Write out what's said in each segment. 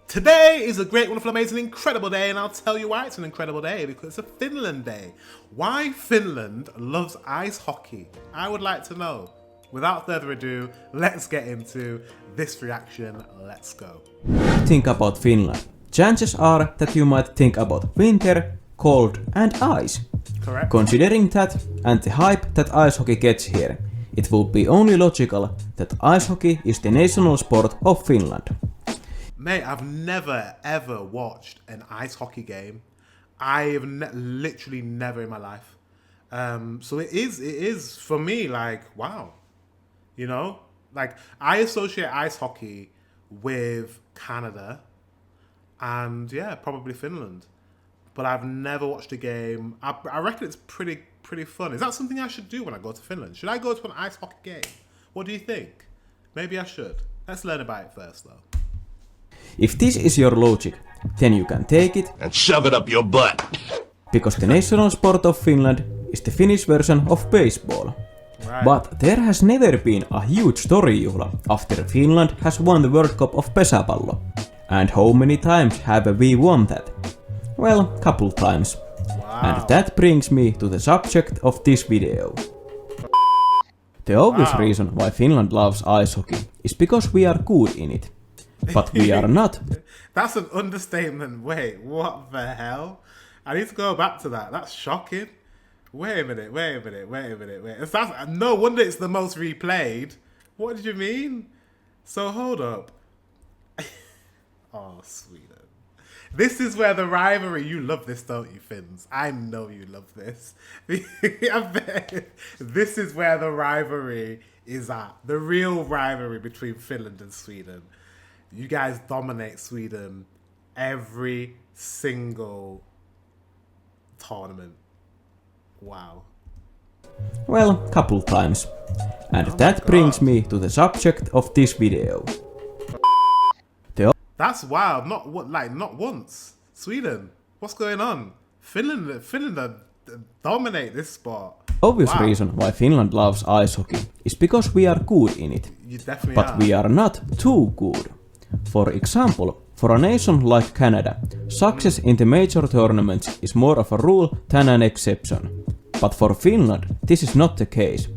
Today is a great, wonderful, amazing, incredible day, and I'll tell you why it's an incredible day, because it's a Finland day. Why Finland loves ice hockey, I would like to know. Without further ado, let's get into this reaction. Let's go. Think about Finland. Chances are that you might think about winter, cold and ice. Correct. Considering that and the hype that ice hockey gets here, it would be only logical that ice hockey is the national sport of Finland. Mate, I've never ever watched an ice hockey game. I've literally never in my life. So it is for me like, wow. You know, like I associate ice hockey with Canada and yeah, probably Finland. But I've never watched a game. I reckon it's pretty fun. Is that something I should do when I go to Finland? Should I go to an ice hockey game? What do you think? Maybe I should. Let's learn about it first though. If this is your logic, then you can take it and shove it up your butt. Because the national sport of Finland is the Finnish version of baseball. Right. But there has never been a huge storyjuhla after Finland has won the World Cup of pesäpallo. And how many times have we won that? Well, couple times. Wow. And that brings me to the subject of this video. The obvious reason why Finland loves ice hockey is because we are good in it. But we are not. That's an understatement. Wait, what the hell? I need to go back to that. That's shocking. Wait a minute. No wonder it's the most replayed. What did you mean? So hold up. Oh, Sweden. This is where the rivalry, you love this, don't you, Finns? I know you love this. This is where the rivalry is at. The real rivalry between Finland and Sweden. You guys dominate Sweden every single tournament. Wow. Well, couple times. And that brings me to the subject of this video. That's wild. Not once. Sweden. What's going on? Finland dominate this sport. Obvious reason why Finland loves ice hockey is because we are good in it. You definitely but are. We are not too good. For example, for a nation like Canada, success in the major tournaments is more of a rule than an exception. But for Finland, this is not the case.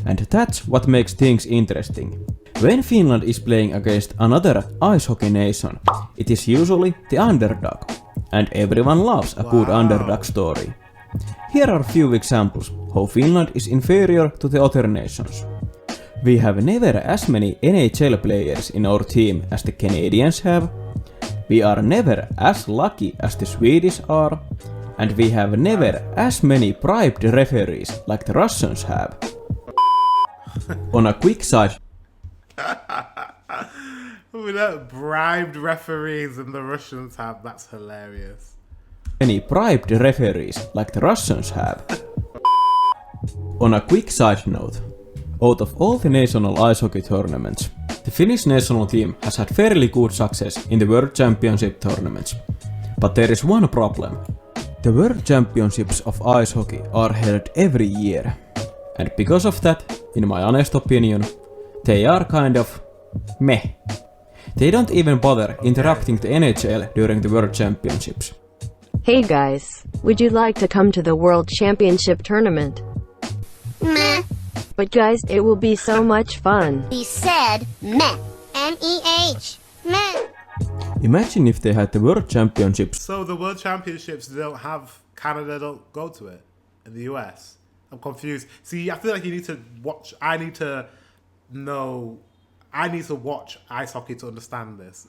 And that's what makes things interesting. When Finland is playing against another ice hockey nation, it is usually the underdog. And everyone loves a good underdog story. Here are a few examples how Finland is inferior to the other nations. We have never as many NHL players in our team as the Canadians have. We are never as lucky as the Swedish are. And we have never as many bribed referees like the Russians have. On a quick side... bribed referees and the Russians have, that's hilarious. Many bribed referees like the Russians have. On a quick side note, out of all the national ice hockey tournaments, the Finnish national team has had fairly good success in the World Championship tournaments. But there is one problem. The World Championships of ice hockey are held every year. And because of that, in my honest opinion, they are kind of meh. They don't even bother interrupting the NHL during the World Championships. Hey guys, would you like to come to the World Championship tournament? Meh. But guys, it will be so much fun. He said meh. M-E-H. Meh. Imagine if they had the World Championships. So the World Championships, they don't have, Canada don't go to it in the US. I'm confused. See, I feel like you need to watch, I need to watch ice hockey to understand this.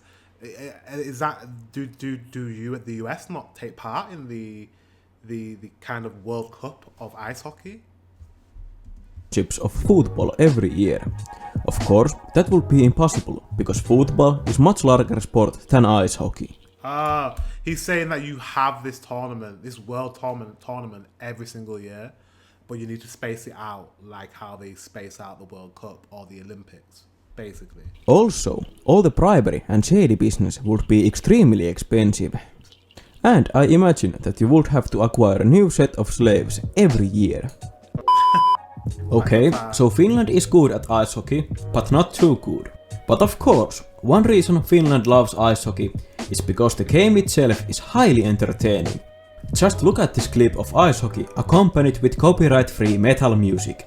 Is that, do you at the US not take part in the kind of World Cup of ice hockey? Of football every year. Of course, that would be impossible because football is much larger sport than ice hockey. He's saying that you have this tournament, this world tournament every single year, but you need to space it out like how they space out the World Cup or the Olympics, basically. Also, all the bribery and shady business would be extremely expensive. And I imagine that you would have to acquire a new set of slaves every year. Okay, so Finland is good at ice hockey, but not too good. But of course, one reason Finland loves ice hockey is because the game itself is highly entertaining. Just look at this clip of ice hockey accompanied with copyright-free metal music.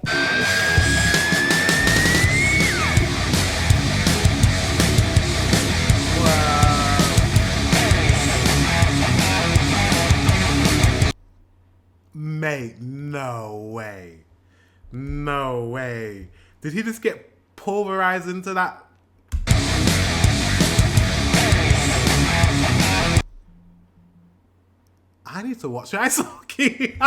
Mate, no way. No way. Did he just get pulverized into that? I need to watch ice hockey.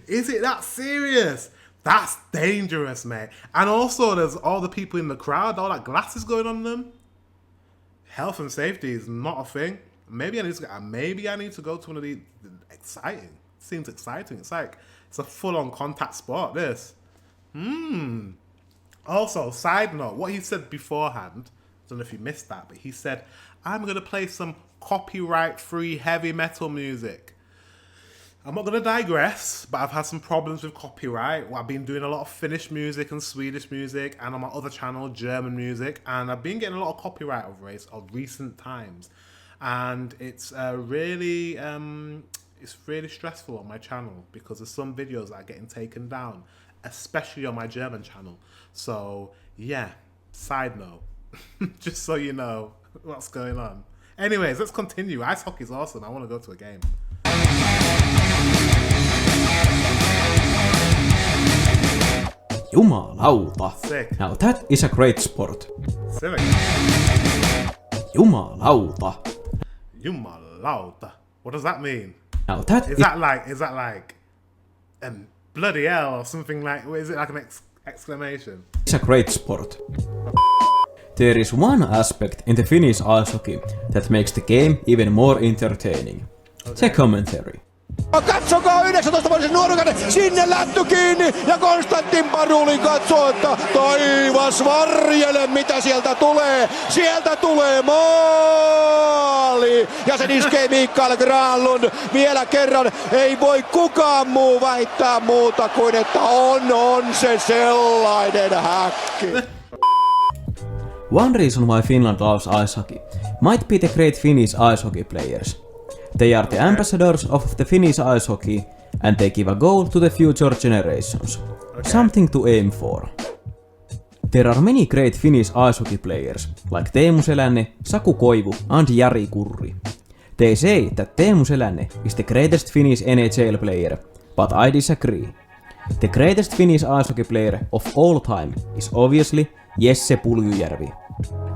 Is it that serious? That's dangerous, mate. And also, there's all the people in the crowd, all that glasses going on them. Health and safety is not a thing. Maybe I need to go to one of these. Exciting. Seems exciting. It's like it's a full-on contact sport. This. Also, side note, what he said beforehand. I don't know if you missed that, but he said, "I'm gonna play some copyright-free heavy metal music." I'm not gonna digress, but I've had some problems with copyright. I've been doing a lot of Finnish music and Swedish music, and on my other channel, German music, and I've been getting a lot of copyright of recent times. And it's really stressful on my channel because there's some videos that are getting taken down, especially on my German channel. So yeah, side note, just so you know what's going on. Anyways, let's continue. Ice hockey's awesome. I want to go to a game. Jumalauta. Sick. Now that is a great sport. Sick. Jumalauta. Jumalauta. What does that mean? Now that Is that like bloody hell or something like? Is it like an exclamation? is a great sport. There is one aspect in the Finnish ice hockey that makes the game even more entertaining. The commentary. Katsokaa 19-vuotisen nuorukainen, sinne lätty kiinni ja Konstantin Padulin katsoo, että taivas varjele mitä sieltä tulee. Sieltä tulee maali ja sen iskee Mikael Granlund vielä kerran. Ei voi kukaan muu väittää muuta kuin että on se sellainen häkki. One reason why Finland loves ice hockey might be the great Finnish ice hockey players. They are the ambassadors of the Finnish ice hockey and they give a goal to the future generations. Something to aim for. There are many great Finnish ice hockey players like Teemu Selänne, Saku Koivu and Jari Kurri. They say that Teemu Selänne is the greatest Finnish NHL player, but I disagree. The greatest Finnish ice hockey player of all time is obviously Jesse Puljujärvi.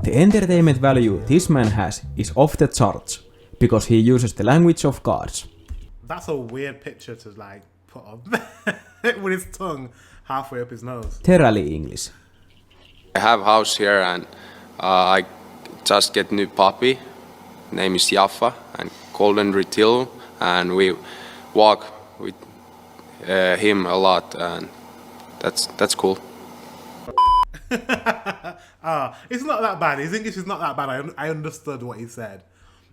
The entertainment value this man has is off the charts because he uses the language of gods. That's a weird picture to like put up with his tongue halfway up his nose. Terali English. I have house here and I just get new puppy. Name is Jaffa and golden retriever and we walk with him a lot and that's cool. It's not that bad. His English is not that bad. I understood what he said.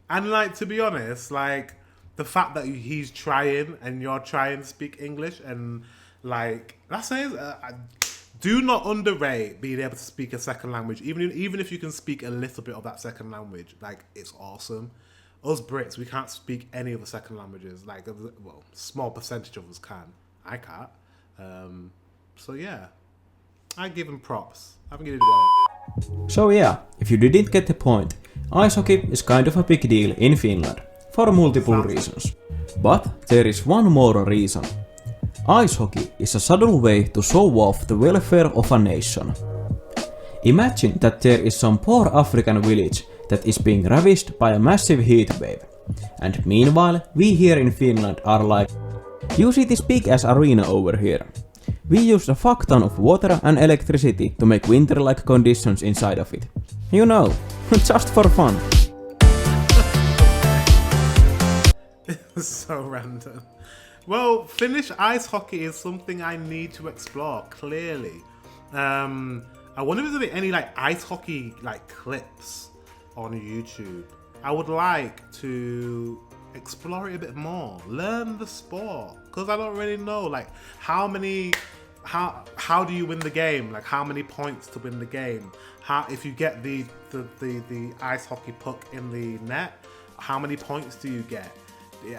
And like, to be honest, like the fact that he's trying and you're trying to speak English and like, that's it. Do not underrate being able to speak a second language. Even if you can speak a little bit of that second language, like it's awesome. Us Brits, we can't speak any of the second languages. Like, well, small percentage of us can. I can't. So yeah, I give him props. I think he did well. So yeah, if you didn't get the point, ice hockey is kind of a big deal in Finland, for multiple reasons. But there is one more reason. Ice hockey is a subtle way to show off the welfare of a nation. Imagine that there is some poor African village that is being ravished by a massive heat wave. And meanwhile, we here in Finland are like, you see this big ass arena over here. We used a fuck ton of water and electricity to make winter-like conditions inside of it. You know, just for fun. So random. Well, Finnish ice hockey is something I need to explore, clearly. I wonder if there's any like ice hockey like clips on YouTube. I would like to explore it a bit more, learn the sport, because I don't really know like how many how do you win the game? Like, how many points to win the game? How, if you get the ice hockey puck in the net, how many points do you get?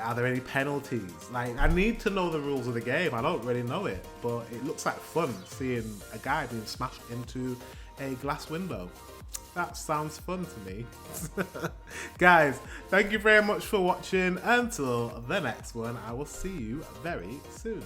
Are there any penalties? Like, I need to know the rules of the game. I don't really know it, but it looks like fun seeing a guy being smashed into a glass window. That sounds fun to me. Guys, thank you very much for watching. Until the next one, I will see you very soon.